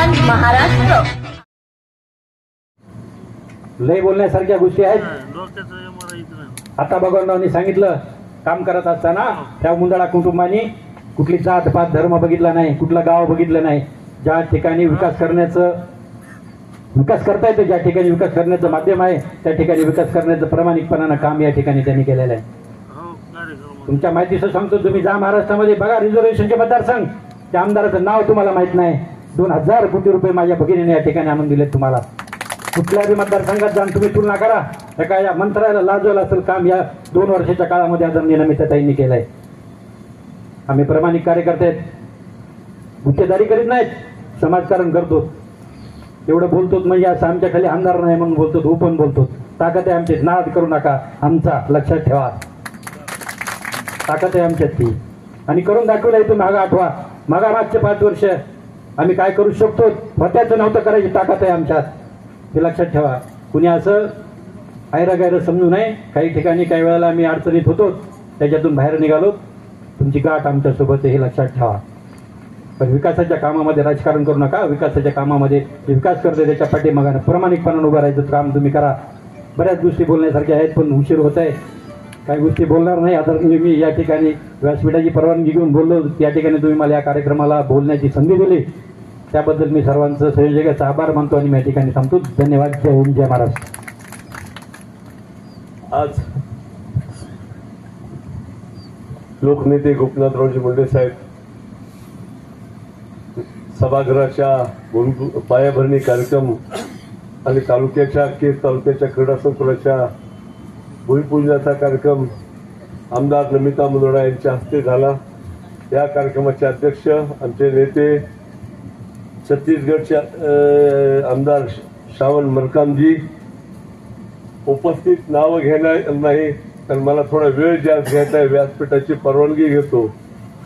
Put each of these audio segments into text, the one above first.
स्वाभिमान महाराष्ट्र. लय बोलण्यासारख्या गोष्टी आहेत. आता भगवानरावांनी सांगितलं, काम करत असताना त्या मुंदडा कुटुंबानी कुठली जात पात धर्म बघितला नाही, कुठलं गाव बघितलं नाही. ज्या ठिकाणी विकास करता येतं, ज्या ठिकाणी विकास करण्याचं माध्यम आहे, त्या ठिकाणी विकास करण्याचं प्रामाणिकपणानं काम या ठिकाणी त्यांनी केलेलं आहे. तुमच्या माहितीचं सांगतो, तुम्ही जा महाराष्ट्रामध्ये बघा रिझर्वेशनचे मतदारसंघ, त्या आमदाराचं नाव तुम्हाला माहित नाही. 2000 कोटी रुपये माझ्या भगिनीने या ठिकाणी आणून दिले तुम्हाला. कुठल्याही मतदारसंघात जाऊन तुम्ही तुलना करा. एका या मंत्र्याला लाजवलं असेल काम या 2 वर्षाच्या काळामध्ये आदरणीय नमिताताईंनी केलंय. आम्ही प्रामाणिक कार्यकर्ते आहेत, गुत्तेदारी करीत नाहीत, समाजकारण करतो. एवढं बोलतो म्हणजे असं आमच्या खाली आमदार नाही म्हणून बोलतो, ओपन बोलतो. ताकद आहे आमची, नाद करू नका आमचा, लक्षात ठेवा. ताकद आहे आमच्यात ती, आणि करून दाखवलंय. तुम्ही मागा आठवा, मागचे 5 वर्ष आम्ही काय करू शकतो, होत्याचं नव्हतं करायची ताकद आहे आमच्यात, हे लक्षात ठेवा. कुणी असं गैर समजू नये. काही ठिकाणी काही वेळेला आम्ही अडचणीत होतो, त्याच्यातून बाहेर निघालो. तुमची गाठ आमच्यासोबत हे लक्षात ठेवा. पण विकासाच्या कामामध्ये राजकारण करू नका. विकासाच्या कामामध्ये विकास करते त्याच्या पाठीमागानं प्रामाणिकपणानं उभं राहायचं काम तुम्ही करा. बऱ्याच गोष्टी बोलण्यासारख्या आहेत, पण उशीर होत आहे, काही गोष्टी बोलणार नाही. आता मी या ठिकाणी व्यासपीठाची परवानगी घेऊन बोललो, या ठिकाणी तुम्ही मला या कार्यक्रमाला बोलण्याची संधी दिली, त्याबद्दल मी सर्वांचं संयोजकाचा आभार मानतो आणि मी या ठिकाणी थांबतो. धन्यवाद. जय हिंद, जय महाराष्ट्र. आज लोकनेते गोपीनाथरावजी मुंडे साहेब सभागृहाच्या पायाभरणी कार्यक्रम आणि तालुक्याच्या केज तालुक्याच्या क्रीडा संकुलाच्या भूमिपूजनाचा कार्यक्रम आमदार नमिता मुंदडा यांच्या हस्ते झाला. या कार्यक्रमाचे अध्यक्ष आमचे नेते छत्तीसगडचे आमदार श्रावण मरकामजी. उपस्थित नावं घेणार नाही, कारण मला थोडा वेळ जास्त घ्यायचा आहे. व्यासपीठाची परवानगी घेतो.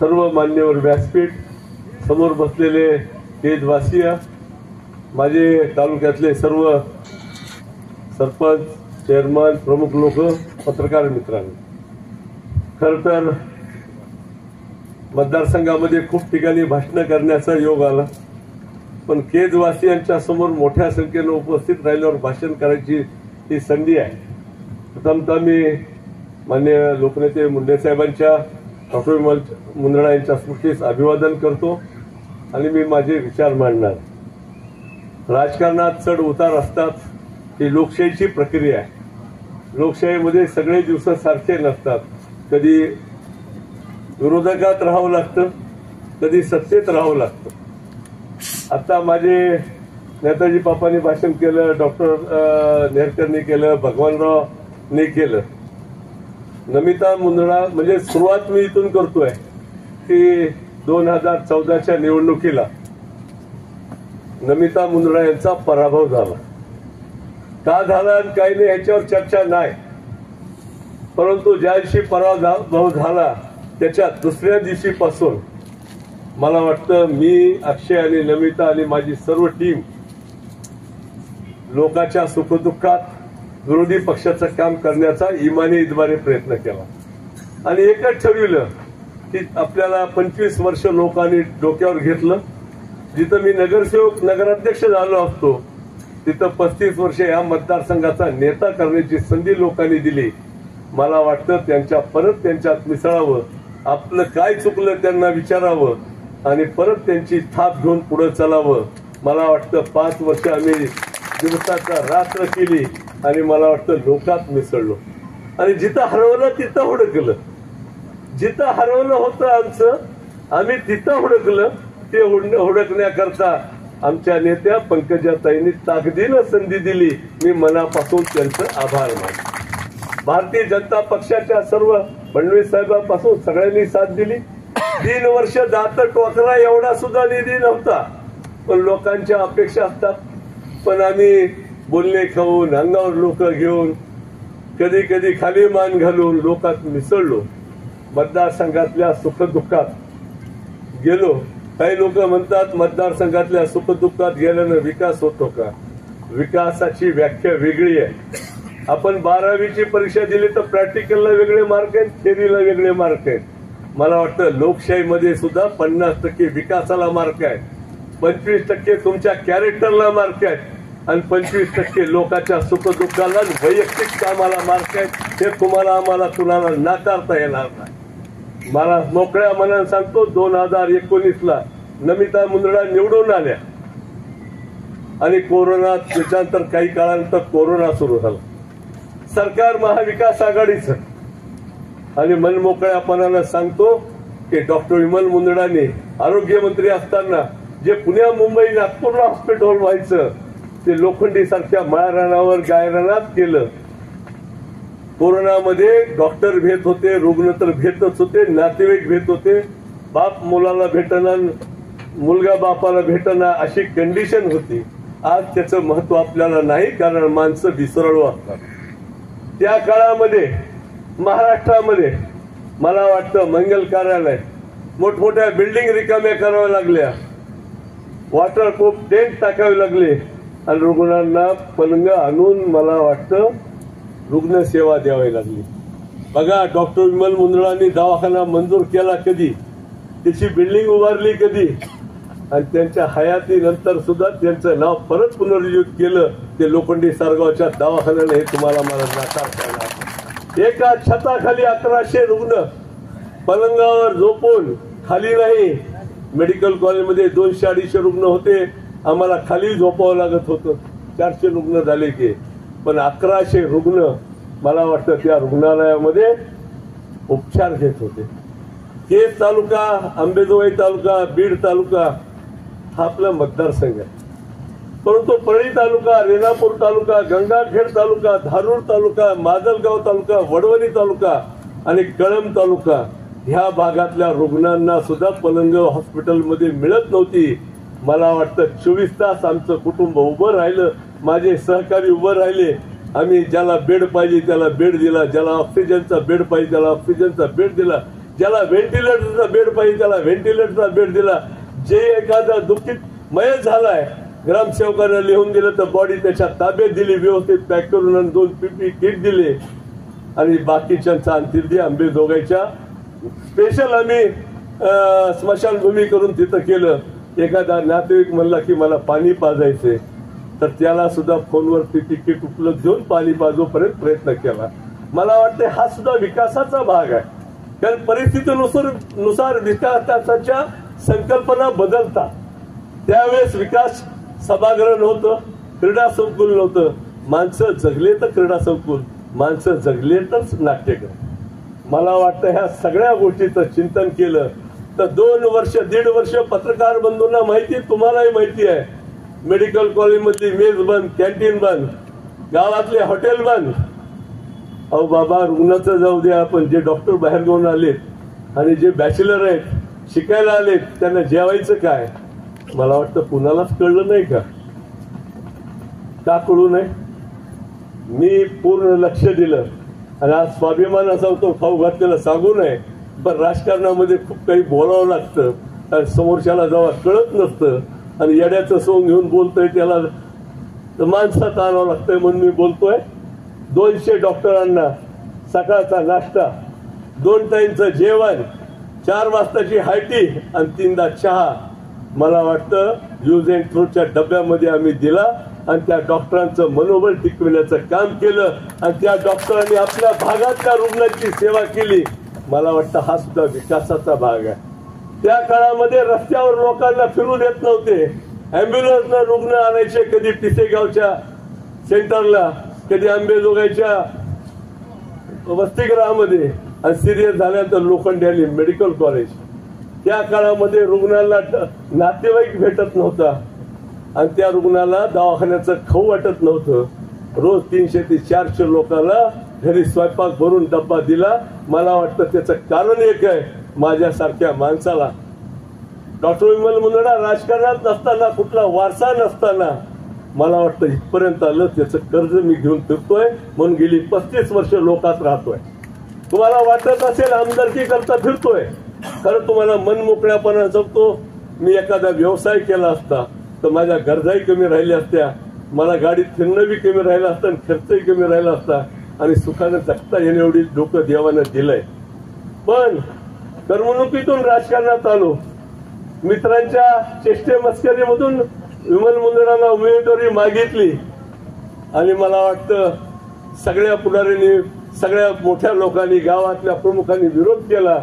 सर्व मान्यवर व्यासपीठ, समोर बसलेले केजवासीय, माझे तालुक्यातले सर्व सरपंच, चेअरमन, प्रमुख लोक, पत्रकार मित्रांनो, खर तर मतदारसंघामध्ये खूप ठिकाणी भाषणं करण्याचा योग आला, पण केजवासियांच्या समोर मोठ्या संख्येनं उपस्थित राहिल्यावर भाषण करायची ही संधी आहे. प्रथमतः मी माननीय लोकनेते मुंडे साहेबांच्या, डॉक्टर मुंदडा यांच्या स्मृतीस अभिवादन करतो आणि मी माझे विचार मांडणार. राजकारणात चढ उतार असतात, ही लोकशाहीची प्रक्रिया आहे. लोकशाहीमध्ये सगळे दिवस सारखे नसतात. कधी विरोधकात राहावं लागतं, कधी सत्तेत राहावं लागतं. आता माझे नेताजी बापांनी भाषण केलं, डॉक्टर नेहरकरनी केलं, भगवानरावनी केलं. नमिता मुंदडा म्हणजे सुरुवात मी इथून करतोय की 2014च्या निवडणुकीला नमिता मुंदडा यांचा पराभव झाला. का झाला आणि काही नाही याच्यावर चर्चा नाही, परंतु ज्या दिवशी पराभव झाला त्याच्या दुसऱ्या दिवशीपासून मला वाटतं मी, अक्षय आणि नमिता आणि माझी सर्व टीम लोकांच्या सुखदुःखात विरोधी पक्षाचं काम करण्याचा इमानीद्वारे प्रयत्न केला आणि एकच ठरविलं की आपल्याला 25 वर्ष लोकांनी डोक्यावर घेतलं. जिथं मी नगरसेवक, नगराध्यक्ष झालो असतो, तिथं 35 वर्ष या मतदारसंघाचा नेता करण्याची संधी लोकांनी दिली. मला वाटतं त्यांच्यात मिसळावं, आपलं काय चुकलं त्यांना विचारावं आणि परत त्यांची थाप घेऊन पुढे चालावं. मला वाटतं 5 वर्ष आम्ही दिवसाचा रात्र केली आणि मला वाटतं लोकात मिसळलो आणि जिथं हरवलं तिथं हुडकलं. जिथं हरवलं होतं आमचं, आम्ही तिथं हुडकलं. ते हुडकण्याकरता आमच्या नेत्या पंकजाताईंनी ताकदीनं संधी दिली. मी मनापासून त्यांचं आभार मानतो. भारतीय जनता पक्षाच्या सर्व फडणवीस साहेबांपासून सगळ्यांनी साथ दिली. 3 वर्ष दात टोकरा एवढा सुद्धा निधी नव्हता, पण लोकांच्या अपेक्षा असतात. पण आम्ही बोलणे खाऊन, अंगावर लोक घेऊन, कधी कधी खाली मान घालून लोकात मिसळलो. मतदारसंघातल्या सुखदुःखात गेलो. काही लोक म्हणतात मतदारसंघातल्या सुखदुःखात गेल्यानं विकास होतो का? विकासाची व्याख्या वेगळी आहे. आपण 12वीची परीक्षा दिली तर प्रॅक्टिकलला वेगळे मार्क आहेत, थेरीला वेगळे मार्क आहेत. मला वाटतं लोकशाहीमध्ये सुद्धा 50% विकासाला मार्क आहे, 25% तुमच्या कॅरेक्टरला मार्क आहेत आणि 25% लोकांच्या सुखदुःखाला आणि वैयक्तिक कामाला मार्क आहेत. हे तुम्हाला आम्हाला कुणाला नाकारता येणार नाही. मला मोकळ्या मनाने सांगतो, 2019ला नमिता मुंदडा निवडून आल्या आणि कोरोना, त्याच्यानंतर काही काळानंतर कोरोना सुरू झाला. सरकार महाविकास आघाडीचं आणि मनमोकळ्यापणानं सांगतो की डॉक्टर विमल मुंदडांनी आरोग्यमंत्री असताना जे पुण्या मुंबई नागपूरला हॉस्पिटल व्हायचं ते लोखंडी सारख्या माळरानावर गायरानात केलं. कोरोनामध्ये डॉक्टर भेट होते, रुग्ण तर भेटच होते, नातेवाईक भेट होते, बाप मुलाला भेटना, मुलगा बापाला भेटना, अशी कंडिशन होती. आज त्याचं महत्व आपल्याला नाही, कारण माणसं विसरळू असतात. त्या काळामध्ये महाराष्ट्रामध्ये मला वाटतं मंगल कार्यालय, मोठमोठ्या बिल्डिंग रिकाम्या कराव्या लागल्या, वॉटरप्रूफ टेंट टाकावे लागले आणि रुग्णांना पलंग आणून मला वाटतं रुग्णसेवा द्यावी लागली. बघा, डॉक्टर विमल मुंदडांनी दवाखाना मंजूर केला कधी, त्याची बिल्डिंग उभारली कधी, आणि त्यांच्या हयातीनंतर सुद्धा त्यांचं नाव परत पुनर्जीवित केलं ते लोखंडी सारगावच्या दवाखान्याने. हे तुम्हाला मला नाकारता येणार. एका छताखाली 1100 रुग्ण पलंगावर झोपून, खाली नाही. मेडिकल कॉलेजमध्ये 200-250 रुग्ण होते, आम्हाला खाली झोपावं लागत होतं. 400 रुग्ण झाले की, पण 1100 रुग्ण मला वाटतं त्या रुग्णालयामध्ये उपचार घेत होते. केज तालुका, अंबेजोगाई तालुका, बीड तालुका हा आपला मतदारसंघ आहे, परंतु परळी तालुका, रेणापूर तालुका, गंगाखेड तालुका, धारूर तालुका, माजलगाव तालुका, वडवणी तालुका आणि कळंब तालुका ह्या भागातल्या रुग्णांना सुद्धा पलंग हॉस्पिटलमध्ये मिळत नव्हती. मला वाटतं 24 तास आमचं कुटुंब उभं राहिलं, माझे सहकारी उभं राहिले. आम्ही ज्याला बेड पाहिजे त्याला बेड दिला, ज्याला ऑक्सिजनचा बेड पाहिजे त्याला ऑक्सिजनचा बेड दिला, ज्याला व्हेंटिलेटरचा बेड पाहिजे त्याला व्हेंटिलेटरचा बेड दिला. जे एखादा दुःखित मयत झालाय, ग्रामसेवकांना लिहून दिलं तर बॉडी त्याच्या ताब्यात दिली, व्यवस्थित पॅक करून, आणि 2 PPE किट दिले आणि बाकीच्यांचा अंतिम अंबेजोगाईच्या स्पेशल आम्ही स्मशानभूमी करून तिथं केलं. एखादा नातेवाईक म्हणला की मला पाणी पाजायचंय तर त्याला सुद्धा फोनवरती तिकीट उपलब्ध देऊन पाणी पाजोपर्यंत प्रयत्न केला. मला वाटतं हा सुद्धा विकासाचा भाग आहे, कारण परिस्थितीनुसार विकासाच्या संकल्पना बदलतात. त्यावेळेस विकास सभागृह नव्हतं, क्रीडा संकुल नव्हतं. माणसं जगले तर क्रीडा संकुल, माणसं जगले तर नाट्यगृह. मला वाटतं ह्या सगळ्या गोष्टीचं चिंतन केलं तर 2 वर्ष 1.5 वर्ष पत्रकार बंधूंना माहिती, तुम्हालाही माहिती आहे, मेडिकल कॉलेजमधली मेज बंद, कॅन्टीन बंद, गावातले हॉटेल बंद. अहो बाबा, रुग्णाचं जाऊ द्या, पण जे डॉक्टर बाहेर घेऊन आलेत आणि जे बॅचलर आहेत, शिकायला आलेत, त्यांना जेवायचं काय? मला वाटतं कुणालाच कळलं नाही का? का कळू नये? मी पूर्ण लक्ष दिलं आणि आज स्वाभिमान असा होतो, खाऊ घातलेला सांगू नये, पण राजकारणामध्ये खूप काही बोलावं लागतं आणि समोरच्याला जेव्हा कळत नसतं आणि येड्याचं सोंग घेऊन बोलतोय त्याला माणसात आणावं लागतंय, म्हणून मी बोलतोय. 200 डॉक्टरांना सकाळचा नाश्ता, 2 टाइमचं जेवण, 4 वाजताची हायटी आणि 3दा चहा मला वाटतं यूज अँड थ्रोच्या डब्यामध्ये आम्ही दिला आणि त्या डॉक्टरांचं मनोबल टिकविण्याचं काम केलं आणि त्या डॉक्टरांनी आपल्या भागातल्या रुग्णांची सेवा केली. मला वाटतं हा सुद्धा विकासाचा भाग आहे. त्या काळामध्ये रस्त्यावर लोकांना फिरू देत नव्हते, अँब्युलन्सनं रुग्ण आणायचे, कधी पिसेगावच्या सेंटरला, कधी अंबेजोगाईच्या वसतिगृहामध्ये, आणि सिरियस झाल्यानंतर लोखंडी मेडिकल कॉलेज. त्या काळामध्ये रुग्णाला नातेवाईक भेटत नव्हता आणि त्या रुग्णाला दवाखान्याचं खाऊ वाटत नव्हतं. रोज 300 ते 400 लोकांना घरी स्वयंपाक भरून डब्बा दिला. मला वाटतं त्याचं कारण एक आहे, माझ्यासारख्या माणसाला, डॉक्टर विमल मुंदडा राजकारणात नसताना, कुठला वारसा नसताना, मला वाटतं इथपर्यंत आलं. त्याचं कर्ज मी घेऊन फिरतोय, म्हणून गेली 35 वर्ष लोकात राहतोय. तुम्हाला वाटत असेल आमदारकी करता फिरतोय, खरं तुम्हाला मन मोकळ्यापणा जगतो. मी एखादा व्यवसाय केला असता तर माझ्या गरजाही कमी राहिल्या असत्या, मला गाडीत फिरणं बी कमी राहिलं असतं आणि खर्चही कमी राहिला असता आणि सुखानं जगता येणे एवढी डोकं देवानं दिलंय. पण करमणुकीतून राजकारणात आलो. मित्रांच्या चेष्टे मस्करीमधून विमल मुंदडांना उमेदवारी मागितली आणि मला वाटतं सगळ्या पुढाऱ्यांनी, सगळ्या मोठ्या लोकांनी, गावातल्या प्रमुखांनी विरोध केला.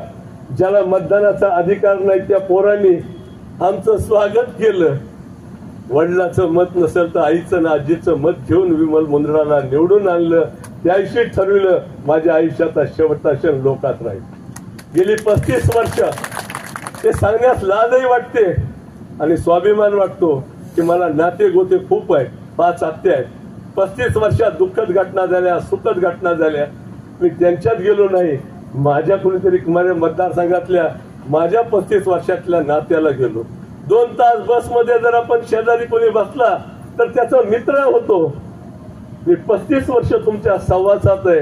ज्याला मतदानाचा अधिकार नाही त्या पोरांनी आमचं स्वागत केलं. वडिलाचं मत नसेल तर आईचं ना आजीचं मत घेऊन विमल मुंदडाला निवडून आणलं. त्याशी ठरविलं माझ्या आयुष्याचा शेवटचा क्षण लोकात राहील. गेली 35 वर्ष ते सांगण्यास लाजही वाटते आणि स्वाभिमान वाटतो की मला नाते गोते खूप आहेत. 5 आत्या आहेत. 35 वर्षात दुःखद घटना झाल्या, सुखद घटना झाल्या. मी त्यांच्यात गेलो नाही, माझ्या कुणीतरी माझ्या मतदारसंघातल्या माझ्या 35 वर्षातल्या नात्याला गेलो. 2 तास बसमध्ये जर आपण शेजारी कोणी बसला तर त्याचा मित्र होतो. मी 35 वर्ष तुमच्या सहवासात आहे.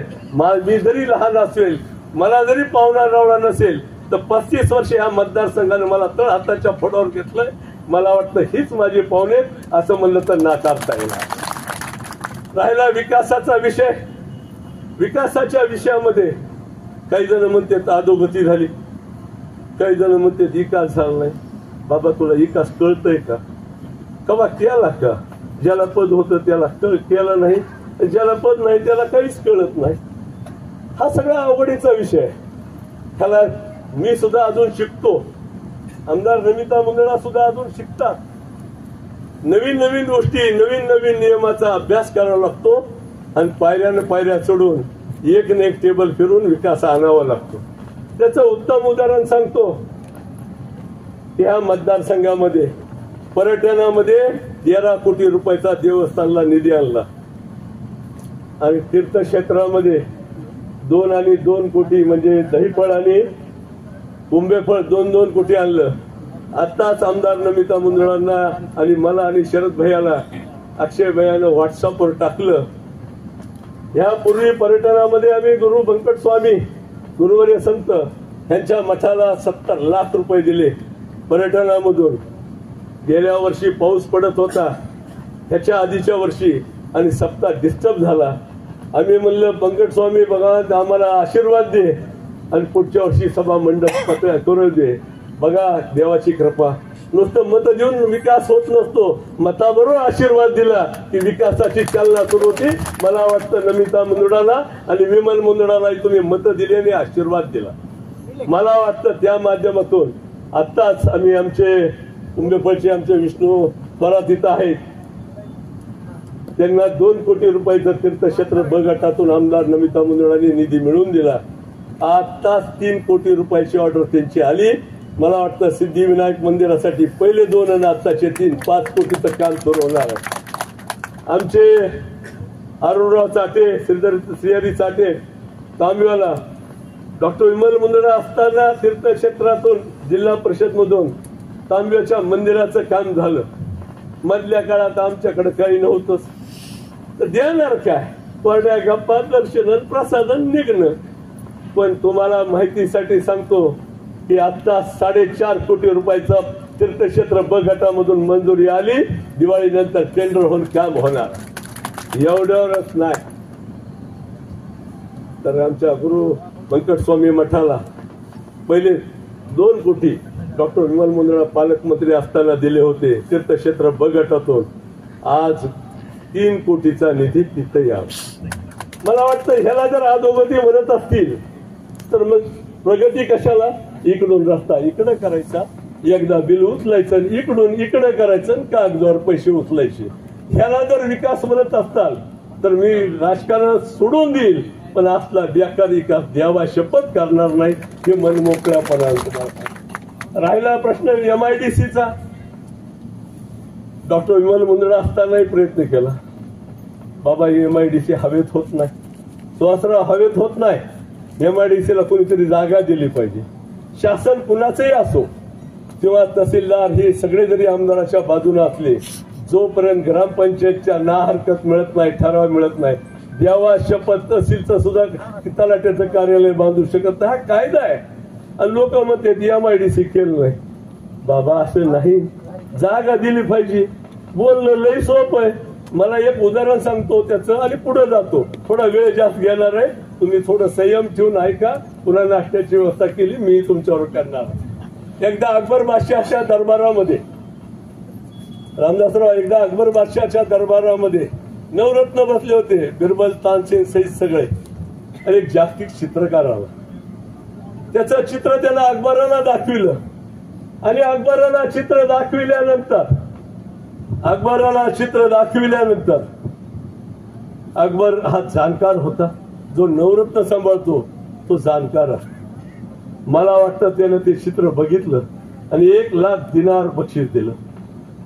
मी जरी लहान असेल, मला जरी पाहुणा रावळा नसेल तर 35 वर्ष या मतदारसंघाने मला तळ हाताच्या फोडावर घेतलंय. मला वाटतं हीच माझी पाहुणे असं म्हणलं तर नाकारता येणार. राहिला विकासाचा विषय. विकासाच्या विषयामध्ये काही जण म्हणतात अधोगती झाली, काही जण म्हणतात विकास झाला नाही. बाबा तुला विकास कळतंय का? कवा केला का? ज्याला पद होतं त्याला केलं नाही, ज्याला पद नाही त्याला काहीच कळत नाही. हा सगळा अवघडीचा विषय. ह्याला मी सुद्धा अजून शिकतो. आमदार नमिता मुंदडा सुद्धा अजून शिकतात. नवीन नवीन गोष्टी, नवीन नवीन नियमाचा अभ्यास करावा लागतो आणि पायऱ्यानं पायऱ्या चढून एक न एक टेबल फिरून विकास आणावा लागतो. त्याचं उत्तम उदाहरण सांगतो. या मतदारसंघामध्ये पर्यटनामध्ये 13 कोटी रुपयाचा देवस्थानला निधी आणला आणि तीर्थक्षेत्रामध्ये 2 आणि 2 कोटी म्हणजे दहीफळ आणि कुंभेफळ 2-2 कोटी आणलं. आताच आमदार नमिता मुंदडांना आणि मला आणि शरद भैयाला, अक्षय भैयानं व्हॉट्सअपवर टाकलं. यापूर्वी पर्यटनामध्ये आम्ही गुरु व्यंकट स्वामी गुरुवर्य संत यांच्या मठाला 70 लाख रुपये दिले पर्यटनामधून. गेल्या वर्षी पाऊस पडत होता, त्याच्या आधीच्या वर्षी, आणि सप्ताह डिस्टर्ब झाला. आम्ही म्हणलं व्यंकट स्वामी बघा आम्हाला आशीर्वाद दे आणि पुढच्या वर्षी सभा मंडप करू दे. बघा देवाची कृपा. नुसतं मत देऊन विकास होत नसतो, मताबरोबर आशीर्वाद दिला की विकासाची चालना सुरू होती. मला वाटतं नमिता मुंदडाला आणि विमल मुंदडाला तुम्ही मत दिली आणि आशीर्वाद दिला. मला वाटतं त्या माध्यमातून आत्ताच आम्ही आमचे कुंभेफळचे आमचे विष्णू थोरात इथं आहेत, त्यांना 2 कोटी रुपयाचं तीर्थक्षेत्र ब गटातून आमदार नमिता मुंदडांनी निधी मिळवून दिला. आत्ताच 3 कोटी रुपयाची ऑर्डर त्यांची आली. मला वाटतं सिद्धिविनायक मंदिरासाठी पहिले 2 आणि आत्ताचे 3, 5 कोटीचं काम सुरू होणार आहे. आमचे अरुणराव चाटे, श्रीहरी चाटे, तांबेवाला, डॉक्टर विमल मुंदडा असताना तीर्थक्षेत्रातून जिल्हा परिषद मधून तांब्याच्या मंदिराचं काम झालं. मधल्या काळात आमच्याकडे काही नव्हतंच, तर देणार काय? पडल्या गप्पा, दर्शन, प्रसादन निघणं. पण तुम्हाला माहितीसाठी सांगतो की आता 4.5 कोटी रुपयाचं तीर्थक्षेत्र ब गटामधून मंजुरी आली. दिवाळीनंतर टेंडर होऊन काम होणार. एवढ्यावरच नाही तर आमच्या गुरु व्यंकट स्वामी मठाला पहिले 2 कोटी डॉक्टर विमल मुंदडा पालकमंत्री असताना दिले होते तीर्थक्षेत्र ब गटातून. आज 3 कोटीचा निधी तिथे यावा. मला वाटतं ह्याला जर अधोगती म्हणत असतील तर मग प्रगती कशाला? इकडून रस्ता इकडे करायचा, एकदा बिल उचलायचं, इकडून इकडे करायचं, कागदावर पैसे उचलायचे. ह्याला जर विकास म्हणत असताल तर मी राजकारण सोडून देईल, पण असला बेकार विकास द्यावा शपथ करणार नाही. हे मनमोकळ्यापणा. राहिला प्रश्न MIDCचा. डॉक्टर विमल मुंदडा असतानाही प्रयत्न केला. बाबा MIDC हवेत होत नाही, सुहासराव हवेत होत नाही. MIDCला कोणीतरी जागा दिली पाहिजे. शासन कुणाचंही असो किंवा तहसीलदार हे सगळे जरी आमदाराच्या बाजूने असले, जोपर्यंत ग्रामपंचायतच्या ना हरकत मिळत नाही, ठराव मिळत नाही, द्यावा शपथ. तहसीलचं सुद्धा तलाट्याचं कार्यालय बांधू शकत नाही, हा कायदा आहे. आणि लोक म्हणते MIDC केलं नाही. बाबा असं नाही, जागा दिली पाहिजे. बोलणं लई सोपं आहे. मला एक उदाहरण सांगतो त्याचं आणि पुढे जातो. थोडा वेळ जास्त घेणार आहे, तुम्ही थोडं संयम ठेवून ऐका. पुन्हा नाश्त्याची व्यवस्था केली मी तुमच्यावर करणार. एकदा अकबर बादशाहच्या दरबारामध्ये, रामदासराव एकदा अकबर बादशाहच्या दरबारामध्ये नवरत्न बसले होते, बिरबल, तानसेन सहित सगळे. आणि एक जागतिक चित्रकार आला. त्याचं चित्र त्याला अकबराला दाखविलं. आणि अकबराला चित्र दाखविल्यानंतर अकबर हा जाणकार होता. जो नवरत्न सांभाळतो तो जाणकार असतो. मला वाटतं त्यानं ते चित्र बघितलं आणि 1,00,000 दिनार बक्षीस दिलं.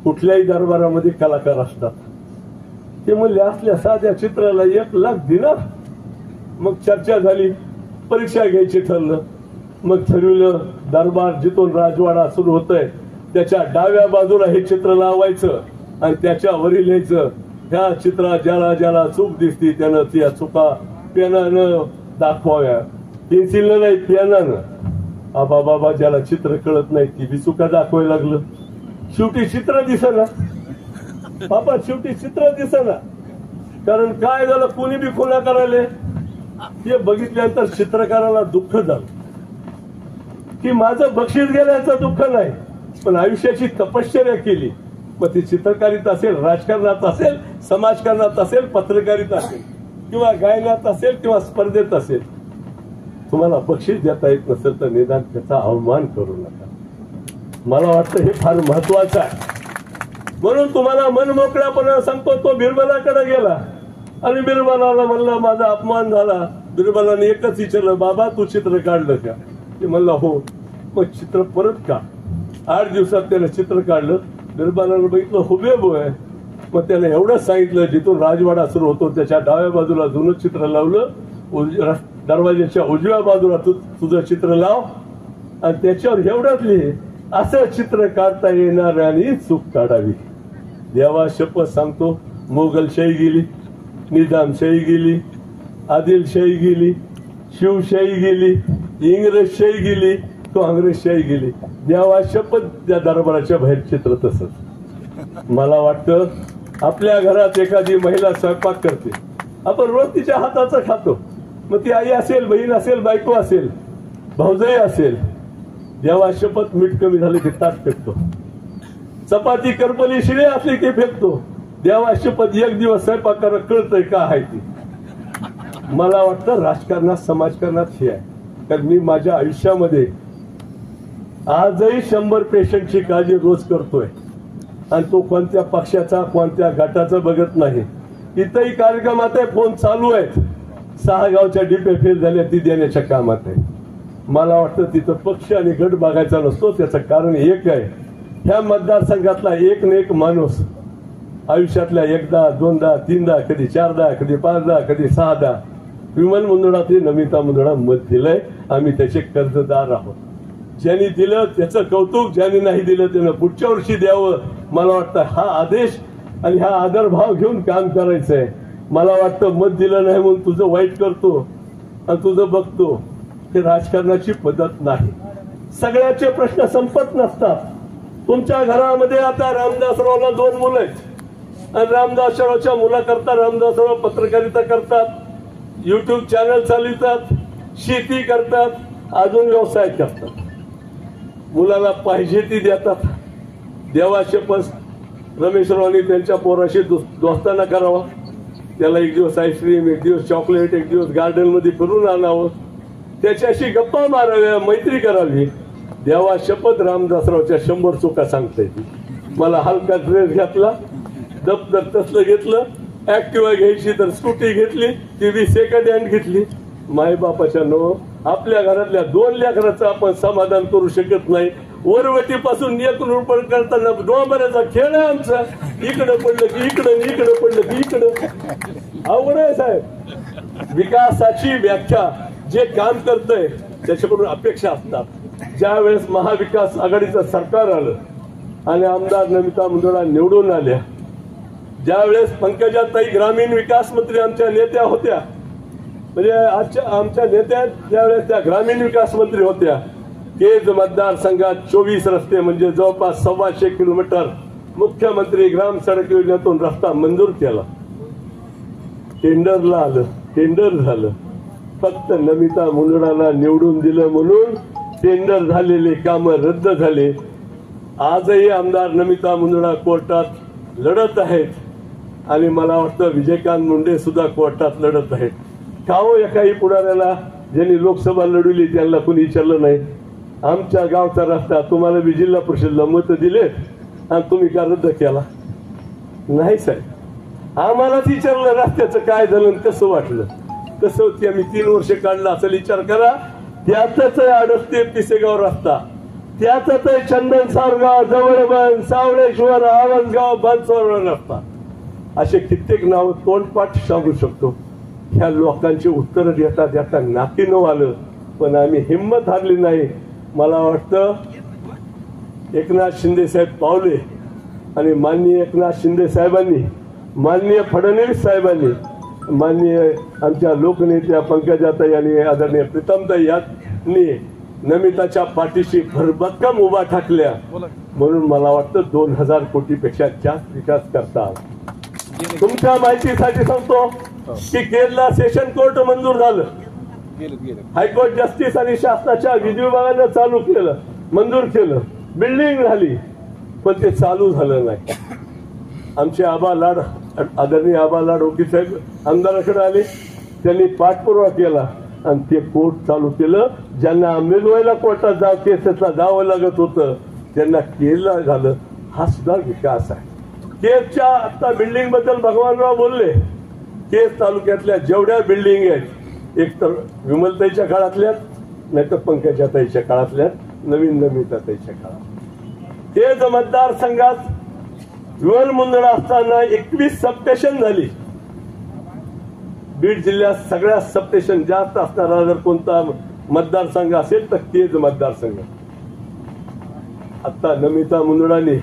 कुठल्याही दरबारामध्ये कलाकार असतात. ते म्हणले असल्या साध्या चित्राला 1,00,000 दिनार. मग चर्चा झाली, परीक्षा घ्यायची ठरलं. मग ठरवलं दरबार जिथून राजवाडा सुरू होतोय त्याच्या डाव्या बाजूला हे चित्र लावायचं आणि त्याच्यावरील लिहायचं, ह्या चित्रात ज्याला ज्याला चूक दिसती त्यानं त्या चुका पेनानं दाखवाव्या. पेन्सिलनं नाही, पेनानं. आबा बाबा ज्याला चित्र कळत नाही ती बी चुका दाखवायला लागलं. शेवटी चित्र दिसेना बाबा, शेवटी चित्र दिसेना. कारण काय झालं, कुणी बी खुना करायला. हे बघितल्यानंतर चित्रकाराला दुःख झालं की माझं बक्षीस गेल्याचं दुःख नाही, पण आयुष्याची तपश्चर्या केली. मग ती चित्रकारिता असेल, राजकारणात असेल, समाजकारणात असेल, पत्रकारिता असेल, किंवा गायनात असेल, किंवा स्पर्धेत असेल. तुम्हाला बक्षीस देता येत नसेल तर निदान त्याचा अवमान करू नका. मला वाटतं हे फार महत्वाचं आहे. म्हणून तुम्हाला मन मोकळ्यापणा सांगतो. तो बिरबलाकडे गेला आणि बिरबलाला म्हणलं माझा अपमान झाला. बिरबलाने एकच विचारलं, बाबा तू चित्र काढलं का? ते म्हणलं हो. मग चित्र परत काढ. 8 दिवसात त्यानं चित्र काढलं. बिरबलानं बघितलं हुबेहूब आहे. मग त्याने एवढंच सांगितलं, जिथून राजवाडा सुरू होतो त्याच्या डाव्या बाजूला जुनं चित्र लावलं, दरवाजाच्या उजव्या बाजूला तुझं चित्र लाव आणि त्याच्यावर एवढंच लिहि, असं चित्र काढता येणार आणि चूक काढावी. देवा शपथ सांगतो, मोगलशाही गेली, निजामशाही गेली, आदिलशाही गेली, शिवशाही गेली, इंग्रजशाही गेली, काँग्रेसशाही गेली. देवा शपथ त्या दरबाराच्या बाहेर चित्र तसंच. मला वाटतं आपल्या घरात एखादी महिला स्वयंपाक करते, आपण रोज तिच्या हाताचं खातो. मग ती आई असेल, बहीण असेल, बायको असेल, भाऊजाई असेल, देवा शपथ मीठ कमी झाले की ताट फेकतो. चपाती करपली शिळे असली की फेकतो. देवा शपथ एक दिवस स्वयंपाकाला कळतंय का आहे ती. मला वाटतं राजकारणात, समाजकारणात हे आहे. कारण मी माझ्या आयुष्यामध्ये आजही 100 पेशंटची काळजी रोज करतोय आणि तो कोणत्या पक्षाचा, कोणत्या गटाचा बघत नाही. इथंही कार्यक्रमात आहे, फोन चालू आहेत. 6 गावच्या डिपे फेल झाल्या, ती देण्याच्या कामात आहे. मला वाटतं तिथं पक्ष आणि गट बघायचा नसतो. त्याचं कारण एक आहे, ह्या मतदारसंघातला एक ना एक माणूस आयुष्यातल्या 1दा, 2दा, 3दा, कधी 4दा, कधी 5दा, कधी 6दा विमल मुंदडा ते नमिता मुंदडा मत दिलंय. आम्ही त्याचे कर्जदार आहोत. ज्यांनी दिलं त्याचं कौतुक, ज्यांनी नाही दिलं त्यानं पुढच्या वर्षी द्यावं. मला वाटतं हा आदेश आणि हा आदरभाव घेऊन काम करायचंय. मला वाटतं मत दिलं नाही म्हणून तुझं वाईट करतो आणि तुझं बघतो, हे राजकारणाची पद्धत नाही. सगळ्याचे प्रश्न संपत नसतात. तुमच्या घरामध्ये आता रामदासरावला 2 मुलं आहेत आणि रामदासरावच्या मुलाकरता रामदासराव पत्रकारिता करतात, YouTube चॅनल चालवतात, शेती करतात, अजून व्यवसाय करतात. मुलाला पाहिजे ती देतात. देवा शपथ रमेशरावनी त्यांच्या पोराशी दोस्ताना करावा. त्याला एक दिवस आईस्क्रीम, एक दिवस चॉकलेट, एक दिवस गार्डन मध्ये फिरून आणावं, त्याच्याशी गप्पा माराव्या, मैत्री करावी. देवा शपथ रामदासरावच्या 100 चुका सांगता येतील. मला हलका ड्रेस घेतला, दप्तर तसलं घेतलं, ऍक्टिव्हा घ्यायची तर स्कूटी घेतली, ती बी सेकंड हँड घेतली. मायबापाच्या नो आपल्या घरातल्या 2 लेकराचं आपण समाधान करू शकत नाही. वरवटीपासून 1 रुपये करताना डोंबऱ्याचा खेळ आहे आमचा. इकडं पडलं की इकडं, इकडं पडलं की इकडं. अवघड आहे साहेब. विकासाची व्याख्या जे काम करतंय त्याच्याकडून अपेक्षा असतात. ज्या वेळेस महाविकास आघाडीचं सरकार आलं आणि आमदार नमिता मुंदडा निवडून आल्या, ज्या वेळेस पंकजाताई ग्रामीण विकास मंत्री आमच्या नेत्या होत्या, म्हणजे आमच्या नेत्या ज्यावेळेस त्या ग्रामीण विकास मंत्री होत्या, केज मतदारसंघात 24 रस्ते म्हणजे जवळपास 125 किलोमीटर मुख्यमंत्री ग्राम सडक योजनेतून रस्ता मंजूर केला. टेंडरला आलं, टेंडर झालं. फक्त नमिता मुंदडाला निवडून दिलं म्हणून टेंडर झालेले कामं रद्द झाले. आजही आमदार नमिता मुंदडा कोर्टात लढत आहेत आणि मला वाटतं विजयकांत मुंडे सुद्धा कोर्टात लढत आहेत. का हो एकाही पुढाऱ्याला ज्यांनी लोकसभा लढवली त्यांना कोणी विचारलं नाही? आमच्या गावचा रस्ता तुम्हाला बी जिल्हा परिषदला मतं दिलेत आणि तुम्ही का रद्द केला? नाही साहेब, आम्हालाच विचारलं रस्त्याचं काय झालं कसं वाटलं. कसं होती आम्ही 3 वर्ष काढलं असेल विचार करा. त्यातच आहे अडस्ते पिसेगाव रस्ता, त्यातच आहे चंदन सावरगाव जवळबन सावळेश्वर आवसगाव बनसोर रस्ता. असे कित्येक नाव तोंडपाठ सांगू शकतो. ह्या लोकांची उत्तर देता देता नाकी न आलं, पण आम्ही हिंमत हारली नाही. मला वाटतं एकनाथ शिंदे साहेब पावले आणि माननीय एकनाथ शिंदे साहेबांनी, माननीय फडणवीस साहेबांनी, माननीय आमच्या लोकनेत्या पंकजाताई आणि आदरणीय प्रीतमताई यांनी नमिताच्या पाठीशी भरभक्कम उभा ठाकल्या. म्हणून मला वाटतं 2000 कोटीपेक्षा जास्त विकास करता. तुमच्या माहितीसाठी सांगतो की केरला सेशन कोर्ट मंजूर झालं, हायकोर्ट जस्टिस आणि शासनाच्या विधी विभागानं चालू केलं, मंजूर केलं, बिल्डिंग झाली, पण ते चालू झालं नाही. आमचे आबा लाड, आदरणीय आबा लाड ओकी साहेब आमदाराकडे आले, त्यांनी पाठपुरावा केला आणि ते कोर्ट चालू केलं. ज्यांना अंमलबजावणीला कोर्टात केसला जावं लागत होतं त्यांना केलं झालं. हा सुद्धा विकास आहे. केसच्या आता बिल्डिंग बद्दल भगवानराव बोलले. केस तालुक्यातल्या जेवढ्या बिल्डिंग आहेत, एक तर विमलताईच्या काळातल्यात, नाही तर पंकजाताईच्या काळातल्यात, नवीन नमिताताईच्या काळात. तेच मतदारसंघात विमल मुंदडा असताना 21 सबस्टेशन झाली. बीड जिल्ह्यात सगळ्यात सबस्टेशन जास्त असणारा जर कोणता मतदारसंघ असेल तर तेच मतदारसंघ. आता नमिता मुंदडाने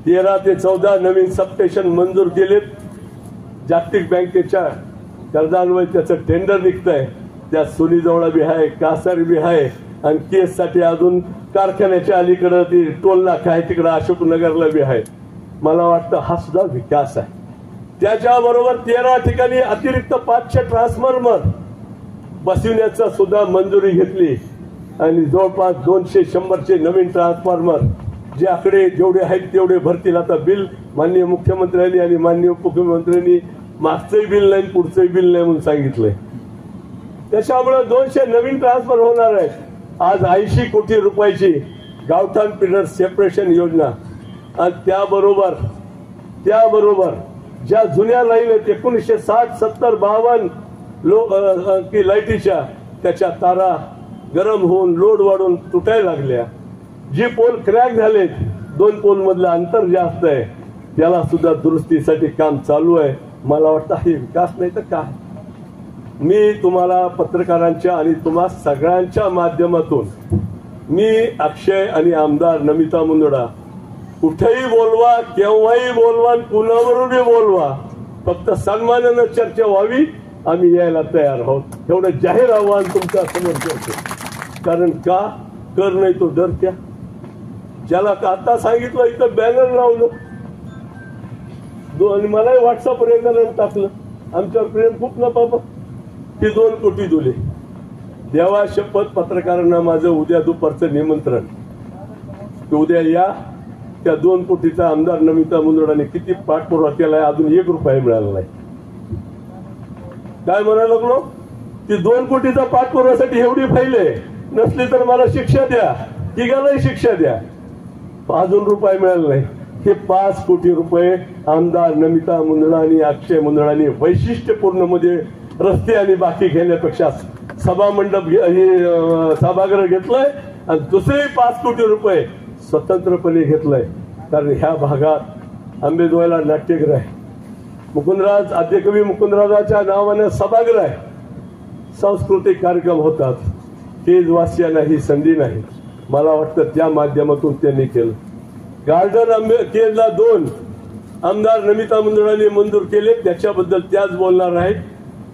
13 ते 14 नवीन सबस्टेशन मंजूर केलेत. जागतिक बँकेच्या कर्जान्वये त्याचं टेंडर निघतंय. त्यात सोनीजवळा बी आहे, कासार बी आहे आणि केस साठी अजून कारखान्याच्या अलीकडे ती टोल नाका आहे तिकडे अशोकनगरला बी आहे. मला वाटतं हा सुद्धा विकास आहे. त्याच्याबरोबर 13 ठिकाणी अतिरिक्त 500 ट्रान्सफॉर्मर बसविण्याचा सुद्धा मंजुरी घेतली आणि जवळपास 200-100चे नवीन ट्रान्सफॉर्मर जे आकडे जेवढे आहेत तेवढे भरतील. आता बिल माननीय मुख्यमंत्र्यांनी आणि माननीय उपमुख्यमंत्र्यांनी मागचंही बिल नाही पुढचंही बिल नाही म्हणून सांगितलंय. त्याच्यामुळे 200 नवीन ट्रान्सफर होणार आहेत. आज 80 कोटी रुपयाची गावठाण पिडर सेपरेशन योजना आणि त्याबरोबर ज्या जुन्या लाईन आहेत 1960, 70, 52 लाईटीच्या त्याच्या तारा गरम होऊन लोड वाढून तुटायला लागल्या. जे पोल क्रॅक झालेत, 2 पोल मधलं अंतर जास्त आहे, त्याला सुद्धा दुरुस्तीसाठी काम चालू आहे. मला वाटतं हे विकास नाही तर काय. मी तुम्हाला पत्रकारांच्या आणि तुम्हा सगळ्यांच्या माध्यमातून मी अक्षय आणि आमदार नमिता मुंदडा कुठेही बोलवा, केव्हाही बोलवा, कुणावरूनही बोलवा, फक्त सन्मानानं चर्चा व्हावी, आम्ही यायला तयार आहोत. एवढं जाहीर आव्हान तुमच्या समोर करतो. कारण का कर नाही तो डर त्या. ज्याला आता सांगितलं इथं बॅनर लावलं आणि मलाही व्हॉट्सअप रेंगाला टाकलं, आमच्यावर प्रेम खूप ना बाबा, ते 2 कोटी दिले. देवा शपथ पत्रकारांना माझं उद्या दुपारचं निमंत्रण, उद्या या. त्या 2 कोटीचा आमदार नमिता मुंदडाने किती पाठपुरावा केलाय, अजून 1 रुपया मिळाला नाही. काय म्हणायला लागलो की 2 कोटीचा पाठपुराव्यासाठी एवढी फाईल आहे, नसली तर मला शिक्षा द्या, तिघालाही शिक्षा द्या. अजून रुपये मिळाला नाही. हे 5 कोटी रुपये आमदार नमिता मुंदडा आणि अक्षय मुंदडाने वैशिष्ट्यपूर्ण मध्ये रस्ते आणि बाकी घेण्यापेक्षा सभा मंडप सभागृह घेतलंय आणि दुसरे 5 कोटी रुपये स्वतंत्रपणे घेतलंय. कारण ह्या भागात अंबेजोगाईला नाट्यगृह आहे, मुकुंदराज आद्यकवी मुकुंदराजाच्या नावानं सभागृह आहे, सांस्कृतिक कार्यक्रम होतात. केजवासियांना ही संधी नाही. मला वाटतं त्या माध्यमातून त्यांनी केलं. गार्डन केजला 2 आमदार नमिता मुंदडाने मंजूर केले, त्याच्याबद्दल त्याच बोलणार आहेत.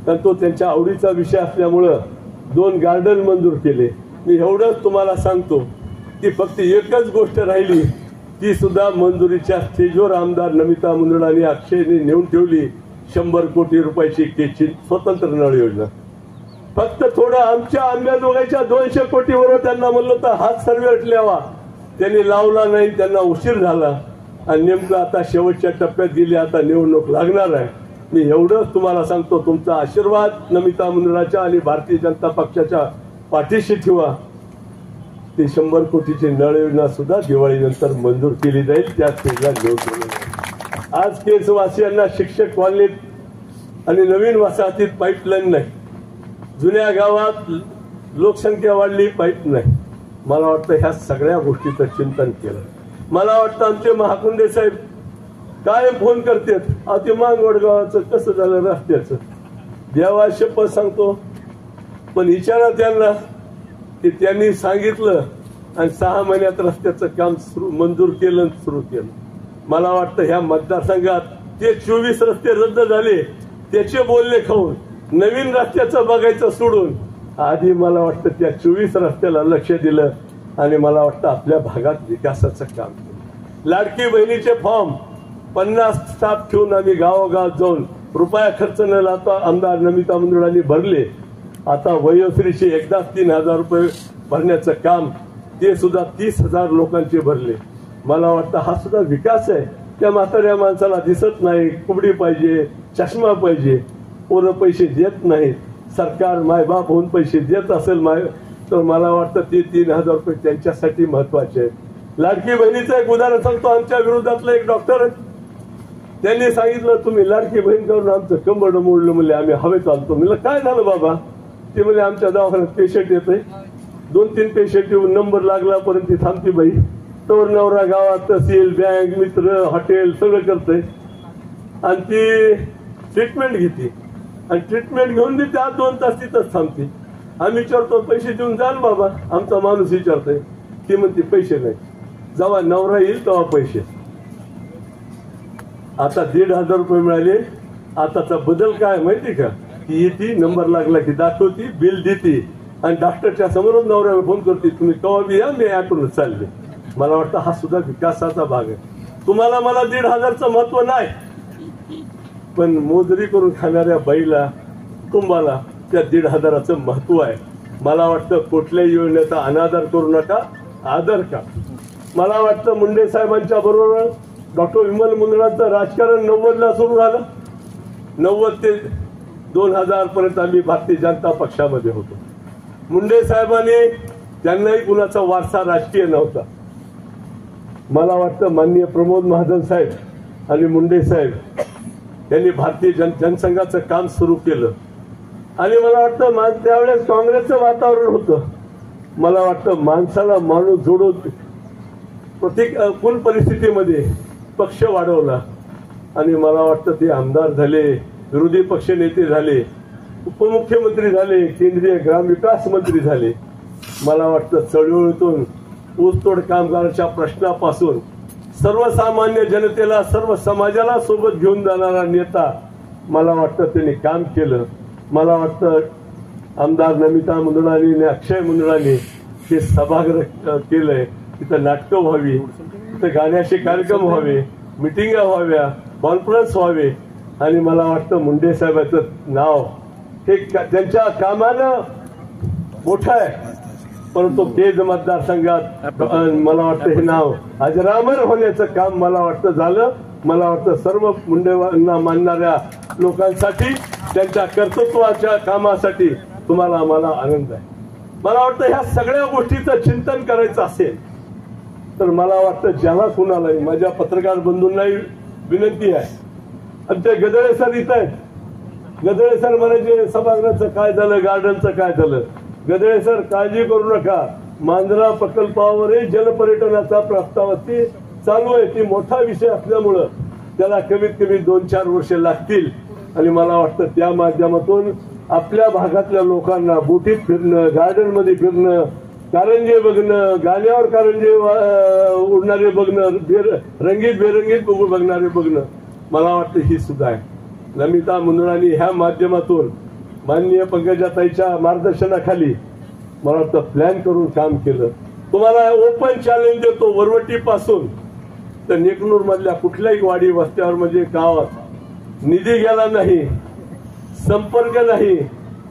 कारण तो त्यांच्या आवडीचा विषय असल्यामुळं 2 गार्डन मंजूर केले. मी एवढंच तुम्हाला सांगतो की फक्त एकच गोष्ट राहिली, ती सुद्धा मंजुरीच्या स्टेजवर आमदार नमिता मुंदडा आणि अक्षयने नेऊन ठेवली. 100 कोटी रुपयाची केची स्वतंत्र नळ योजना. फक्त थोडं आमच्या अंबाजोगाईच्या 200 कोटीवर त्यांना म्हणलं तर हात सर्वे लावा, त्यांनी लावला नाही, त्यांना उशीर झाला आणि नेमकं आता शेवटच्या टप्प्यात गेली, आता निवडणूक लागणार आहे. मी एवढंच तुम्हाला सांगतो, तुमचा आशीर्वाद नमिता मुंदडाच्या आणि भारतीय जनता पक्षाच्या पाठीशी ठेवा. ती 100 कोटीची नळ योजना सुद्धा दिवाळीनंतर मंजूर केली जाईल, त्या स्टेजला निवडून. आज केसवासियांना शिक्षक कॉलनीत आणि नवीन वसाहतीत पाईपलाईन नाही, जुन्या गावात लोकसंख्या वाढली, पाईप नाही. मला वाटतं ह्या सगळ्या गोष्टीचं चिंतन केलं. मला वाटतं आमचे महाकुंडे साहेब काय फोन करतात, ते मांगवड गावाचं कसं झालं रस्त्याचं, देवा शपथ सांगतो. पण विचारा त्यांना की त्यांनी सांगितलं आणि 6 महिन्यात रस्त्याचं काम मंजूर केलं, सुरू केलं. मला वाटतं ह्या मतदारसंघात ते 24 रस्ते रद्द झाले, त्याचे बोलले खाऊन नवीन रस्त्याचं बघायचं सोडून आधी मला वाटतं त्या 24 रस्त्याला लक्ष दिलं आणि मला वाटतं आपल्या भागात विकासाचं काम केलं. लाडकी बहिणीचे फॉर्म 50 स्टाफ ठेवून आम्ही गावोगाव जाऊन रुपया खर्च न लावता आमदार नमिता मुंदडांनी भरले. आता वयोश्रीचे एकदाच 3,000 रुपये भरण्याचं काम ते सुद्धा 30,000 लोकांचे भरले. मला वाटतं हा सुद्धा विकास आहे. त्या म्हाताऱ्या माणसाला दिसत नाही, कुबडी पाहिजे, चष्मा पाहिजे, पोरं पैसे देत नाहीत, सरकार मायबाप होऊन पैसे देत असेल तर मला वाटतं ते 3,000 रुपये त्यांच्यासाठी महत्वाचे आहेत. लाडकी बहिणीचं एक उदाहरण सांगतो. आमच्या विरोधातलं एक डॉक्टर त्यांनी सांगितलं, तुम्ही लाडकी बहीण करून आमचं कंबरड मोडलं म्हणले, आम्ही हवेत चालतो. म्हणलं काय झालं बाबा? ते म्हणजे आमच्या दवाखान्यात पेशंट येते, 2-3 पेशंट येऊन नंबर लागलापर्यंत ती थांबती बाई, तर नवरा गावात तहसील, बँक, मित्र, हॉटेल सगळं करते आणि ती ट्रीटमेंट घेते आणि ट्रीटमेंट घेऊन बी त्या 2 तास तिथंच थांबते. आम्ही विचारतो पैसे देऊन जा ना बाबा, आमचा माणूस विचारतोय. ती म्हणते पैसे नाही, जेव्हा नवरा येईल तेव्हा पैसे. आता 1,500 रुपये मिळाले. आताचा बदल काय माहिती का? ती येते, नंबर लागला की दाखवती, बिल देते आणि डॉक्टरच्या समोरच नवऱ्याला फोन करते, तुम्ही केव्हा बी या, मी आठवणच चालले. मला वाटतं हा सुद्धा विकासाचा भाग आहे. तुम्हाला मला 1,500चं महत्व नाही, पण मोजरी करून खाणाऱ्या बाईला, कुटुंबाला त्या 1,500चं महत्व आहे. मला वाटतं कुठल्याही योजनेचा अनादर करू नका, आदर का. मला वाटतं मुंडे साहेबांच्या बरोबर डॉक्टर विमल मुंदडांचं राजकारण 90ला सुरू झालं. 90 ते 2000 पर्यंत आम्ही भारतीय जनता पक्षामध्ये होतो. मुंडे साहेबांनी, त्यांनाही कुणाचा वारसा राजकीय नव्हता. मला वाटतं माननीय प्रमोद महाजन साहेब आणि मुंडे साहेब यांनी भारतीय जनसंघाचं काम सुरू केलं आणि मला वाटतं त्यावेळेस काँग्रेसचं वातावरण होतं. मला वाटतं माणसाला माणूस जोडून प्रतिकूल परिस्थितीमध्ये पक्ष वाढवला आणि मला वाटतं ते आमदार झाले, विरोधी पक्ष नेते झाले, उपमुख्यमंत्री झाले, केंद्रीय ग्रामविकास मंत्री झाले. मला वाटतं चळवळीतून ऊसतोड कामगारांच्या प्रश्नापासून सर्वसामान्य जनतेला, सर्व समाजाला सोबत घेऊन जाणारा नेता मला वाटतं त्यांनी काम केलं. मला वाटतं आमदार नमिता मुंदडांनी आणि अक्षय मुंदडांनी हे सभागृह केलंय. तिथं नाटकं व्हावी, तिथं गाण्याचे कार्यक्रम व्हावे, मिटिंगा व्हाव्या, कॉन्फरन्स व्हावे आणि मला वाटतं मुंडे साहेबांचं नाव हे त्यांच्या कामानं मोठं आहे. परंतु केज मतदारसंघात मला वाटतं हे नाव अजरामर होण्याचं काम मला वाटतं झालं. मला वाटतं सर्व मुंडेंना मानणाऱ्या लोकांसाठी, त्यांच्या कर्तृत्वाच्या कामासाठी तुम्हाला आम्हाला आनंद आहे. मला वाटतं ह्या सगळ्या गोष्टीचं चिंतन करायचं असेल तर मला वाटतं ज्याला कुणालाही, माझ्या पत्रकार बंधूंनाही विनंती आहे. आमचे गदळे सर इथं आहेत. गदळे सर म्हणायचे सभागृहाचं काय झालं, गार्डनचं काय झालं. गदळे सर काळजी करू नका, मांजरा प्रकल्पावरही जलपर्यटनाचा प्रस्ताव ते चालू आहे. ती मोठा विषय असल्यामुळं त्याला कमीत कमी 2-4 वर्ष लागतील आणि मला वाटतं त्या माध्यमातून आपल्या भागातल्या लोकांना बोटीत फिरणं, गार्डन मध्ये फिरणं, कारंजे बघणं, गाण्यावर कारंजे उडणारे बघणं, रंगीत बेरंगीत बघणारे बघणं, मला वाटतं ही सुद्धा आहे. नमिता मुंदडांनी ह्या माध्यमातून माननीय पंकजाताईच्या मार्गदर्शनाखाली मला वाटतं प्लॅन करून काम केलं. तुम्हाला ओपन चॅलेंज देतो, वरवटीपासून तर नेकनूर मधल्या कुठल्याही वाडी वस्त्यावर म्हणजे गावात निधी गेला नाही, संपर्क नाही,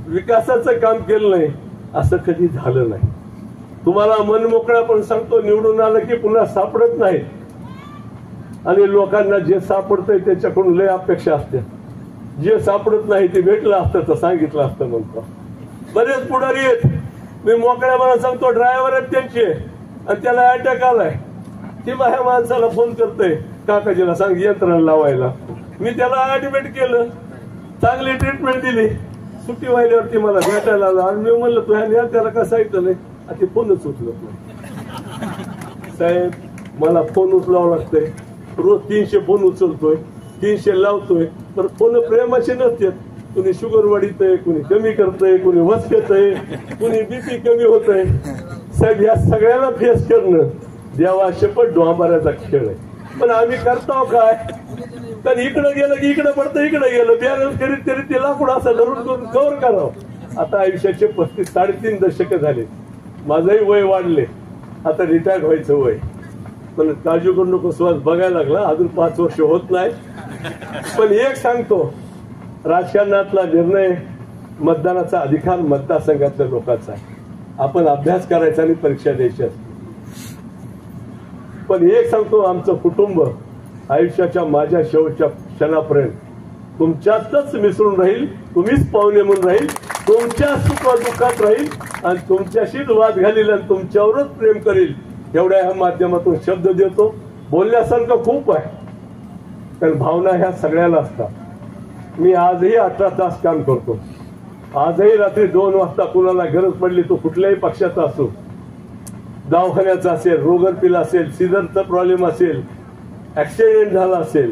विकासाचं काम केलं नाही असं कधी झालं नाही. तुम्हाला मन मोकळा पण सांगतो, निवडून आलं की पुन्हा सापडत नाही. आणि लोकांना जे सापडतंय त्याच्याकडून लय अपेक्षा असते. जे सापडत नाही ते भेटलं असतं तर सांगितलं असतं म्हणतो. बरेच पुढारी आहेत, मी मोकळ्या मला सांगतो, ड्रायव्हर आहेत त्यांचे, आणि त्याला अटॅक आलाय. ती माझ्या माणसाला फोन करतोय, काकाजीला सांग यंत्रणा लावायला. मी त्याला ऍडमिट केलं, चांगली ट्रीटमेंट दिली. सुट्टी व्हायल्यावरती मला भेटायला आला आणि मी म्हणलं तू ह्या त्याला कसं ऐकलं नाही. ते फोनच उचलत नाही. साहेब मला फोन उचलावं लागतंय, रोज 300 फोन उचलतोय, 300 लावतोय. तर फोन प्रेमाचे नसतात. कुणी शुगर वाढीतय, कुणी कमी करतय, कुणी वसकतय, कुणी बीपी कमी होतय. साहेब या सगळ्याला फेस करणं देवा शपथ डोंबाऱ्याचा खेळ आहे. पण आम्ही करतो काय, तर इकडं गेलं की इकडं पडतं, इकडे गेलं बॅलन्स करीत करीत ते लाकूड असं धरून करून कव्हर करावं. आता आयुष्याचे 35-3.5 दशक झाले. माझंही वय वाढले, आता रिटायर व्हायचं वय. पण काळजी करू नको, श्वास बघायला लागला, अजून 5 वर्ष होत नाही. पण एक सांगतो, राजकारणातला निर्णय मतदानाचा अधिकार मतदारसंघातल्या लोकांचा आहे. आपण अभ्यास करायचा आणि परीक्षा द्यायची असते. पण एक सांगतो, आमचं कुटुंब आयुष्याच्या माझ्या शेवटच्या क्षणापर्यंत तुमच्यातच मिसळून राहील. तुम्हीच पाहुणे म्हणून राहील, तुमच्या सुखदुःखात राहील आणि तुमच्याशीच वाद घालील आणि तुमच्यावरच प्रेम करील. एवढ्या ह्या माध्यमातून शब्द देतो. बोलण्यासारखं खूप आहे, कारण भावना ह्या सगळ्याला असतात. मी आजही 18 तास काम करतो. आजही रात्री 2 वाजता कुणाला गरज पडली, तो कुठल्याही पक्षाचा असो, दवाखान्याचा असेल, रोगरपिला असेल, सीझरचा प्रॉब्लेम असेल, ऍक्सिडेंट झाला असेल,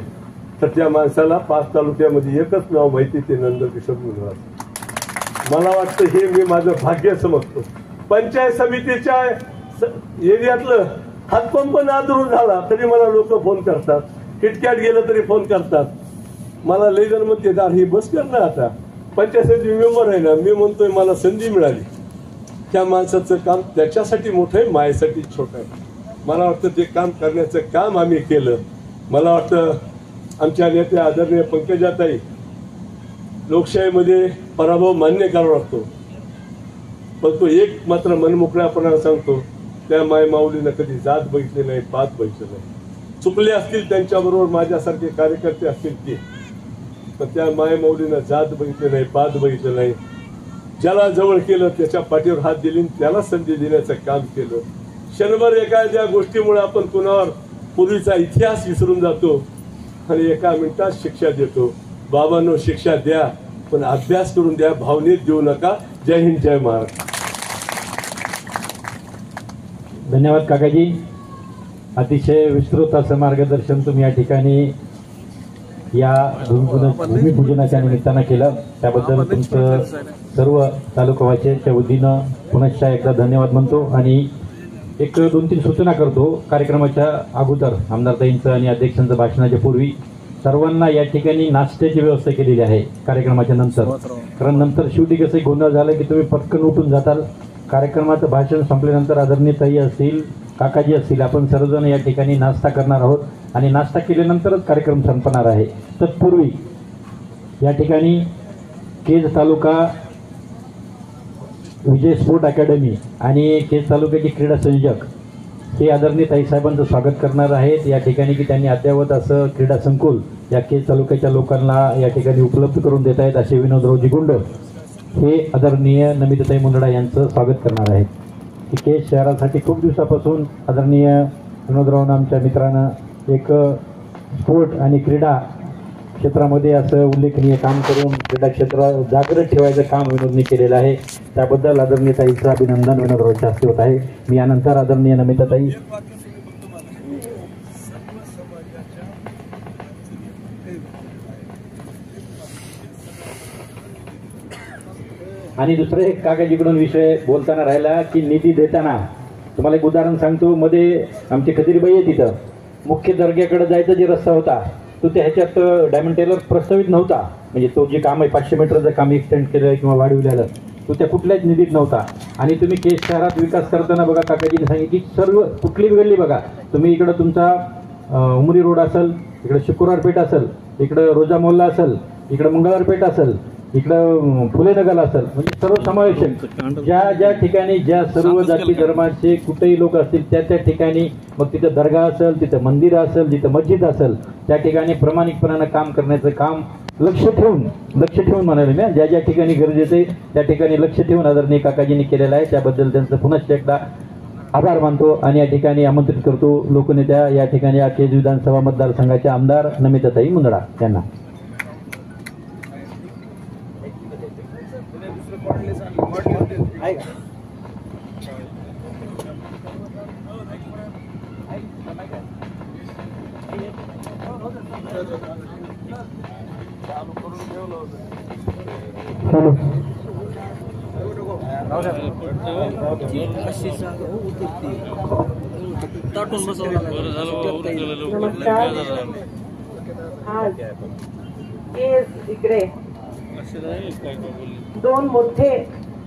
तर त्या माणसाला 5 तालुक्यामध्ये एकच नाव माहिती, ते नंदकिशोर मुंडे. मला वाटतं हे मी माझं भाग्य समजतो. पंचायत समितीच्या एरियातलं हातपंप नादरून झाला तरी मला लोक फोन करतात. किटकॅट गेलं तरी फोन करतात. मला लई जण म्हणते दार ही बस कर ना, आता पंचायत समिती मेंबर आहे ना. मी म्हणतोय मला संधी मिळाली. त्या माणसाचं काम त्याच्यासाठी मोठं आहे, माझ्यासाठी छोटं आहे. मला वाटतं ते काम करण्याचं काम आम्ही केलं. मला वाटतं आमच्या नेत्या आदरणीय पंकजाताई, लोकशाहीमध्ये पराभव मान्य करावा लागतो, पण तो एक मात्र मनमोकळ्यापणाने सांगतो, त्या माय माऊलीनं कधी जात बघितली नाही, पात बघितलं नाही. चुकले असतील त्यांच्याबरोबर माझ्यासारखे कार्यकर्ते असतील ते, पण त्या माय माऊलीनं जात बघितली नाही, पात बघितलं नाही. ज्याला जवळ केलं त्याच्या पाठीवर हात दिली, त्याला संधी देण्याचं काम केलं. क्षणभर एखाद्या गोष्टीमुळे आपण कुणावर पूर्वीचा इतिहास विसरून जातो आणि एका मिनिटात शिक्षा देतो. बाबांनो, शिक्षा द्या, पण अभ्यास करून द्या, भावनेत देऊ नका. जय हिंद, जय महाराष्ट्र. धन्यवाद काकाजी. अतिशय विस्तृत असं मार्गदर्शन तुम्ही या ठिकाणी या भूमिपूजनाच्या निमित्तानं केलं. त्याबद्दल तुमचं सर्व तालुकावासीयांच्या वतीनं पुनश्च एकदा धन्यवाद म्हणतो. आणि एक 2-3 सूचना करतो. कार्यक्रमाच्या अगोदर आमदारताईंचं आणि अध्यक्षांचं भाषणाच्या पूर्वी सर्वांना या ठिकाणी नाश्त्याची व्यवस्था केलेली आहे कार्यक्रमाच्या नंतर. कारण नंतर शेवटी कसं गोंधळ झालं की तुम्ही पटकन उठून जाताल. कार्यक्रमाचं भाषण संपल्यानंतर आदरणीय ताई असतील, काकाजी असतील, आपण सर्वजण या ठिकाणी नाश्ता करणार आहोत आणि नाश्ता केल्यानंतरच कार्यक्रम संपणार आहे. तत्पूर्वी या ठिकाणी केज तालुका विजय स्पोर्ट अकॅडमी आणि केज तालुक्याचे क्रीडा संयोजक हे आदरणीय ताईसाहेबांचं स्वागत करणार आहेत या ठिकाणी, की त्यांनी अद्ययावत असं क्रीडा संकुल या केज तालुक्याच्या लोकांना या ठिकाणी उपलब्ध करून देत आहेत. असे विनोदरावजी गुंड हे आदरणीय नमिताताई मुंदडा यांचं स्वागत करणार आहेत. की केज शहरासाठी खूप दिवसापासून आदरणीय विनोदराव आमच्या मित्रानं एक स्पोर्ट आणि क्रीडा क्षेत्रामध्ये असं उल्लेखनीय काम करून क्रीडा क्षेत्र जागृत ठेवायचं काम विनोदनी केलेलं आहे. त्याबद्दल आदरणीय ताईचं अभिनंदन विनोदरावच्या हस्ते होत आहे. मी यानंतर आदरणीय नमिताताई आणि दुसरं एक काकाजीकडून विषय बोलताना राहिला की निधी देताना तुम्हाला एक उदाहरण सांगतो. मध्ये आमची खदिरबाई आहे, तिथं मुख्य दर्ग्याकडे जायचा जे रस्ता होता तो त्या ह्याच्यात डायमंड टेलर प्रस्तावित नव्हता. म्हणजे तो जे काम आहे 500 मीटरचं काम एक्सटेंड केलं किंवा वाढविलेलं तो त्या कुठल्याच निधीत नव्हता. आणि तुम्ही केज शहरात विकास करताना बघा काकाजीने सांगितलं की सर्व कुठली गल्ली बघा तुम्ही, इकडं तुमचा उमरी रोड असेल, इकडं शुक्रवार पेठ असेल, इकडं रोजा मोहल्ला असेल, इकडं मंगळवार पेठ असेल, इकडं फुलेनगर असेल, म्हणजे सर्वसमावेशक ज्या ठिकाणी ज्या सर्व जाती धर्माचे कुठेही लोक असतील त्या ठिकाणी, मग तिथं दर्गा असेल, तिथं मंदिर असेल, जिथं मस्जिद असेल, त्या ठिकाणी प्रामाणिकपणानं काम करण्याचं काम लक्ष ठेवून म्हणाले मी, ज्या ठिकाणी गरजेचं आहे त्या ठिकाणी लक्ष ठेवून आदरणीय काकाजींनी केलेलं आहे. त्याबद्दल त्यांचं पुनश्च एकदा आभार मानतो आणि या ठिकाणी आमंत्रित करतो लोकनेत्या, या ठिकाणी केज विधानसभा मतदारसंघाचे आमदार नमिताताई मुंदडा यांना. नमस्कार. आज इकडे दोन मोठे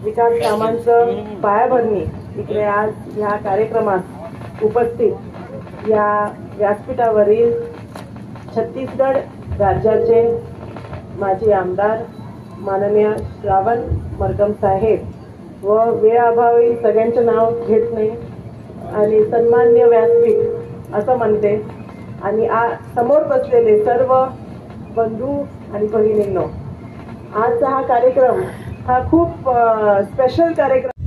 विकास कामांचं पायाभरणी इकडे आज ह्या कार्यक्रमात उपस्थित या व्यासपीठावरील छत्तीसगड राज्याचे माजी आमदार माननीय श्रावण मरकम साहेब व वेळाभावी सगळ्यांचं नाव घेत नाही आणि सन्मान्य व्यासपीठ असं म्हणते, आणि समोर बसलेले सर्व बंधू आणि भगिनींनो, आजचा हा कार्यक्रम हा खूप स्पेशल कार्यक्रम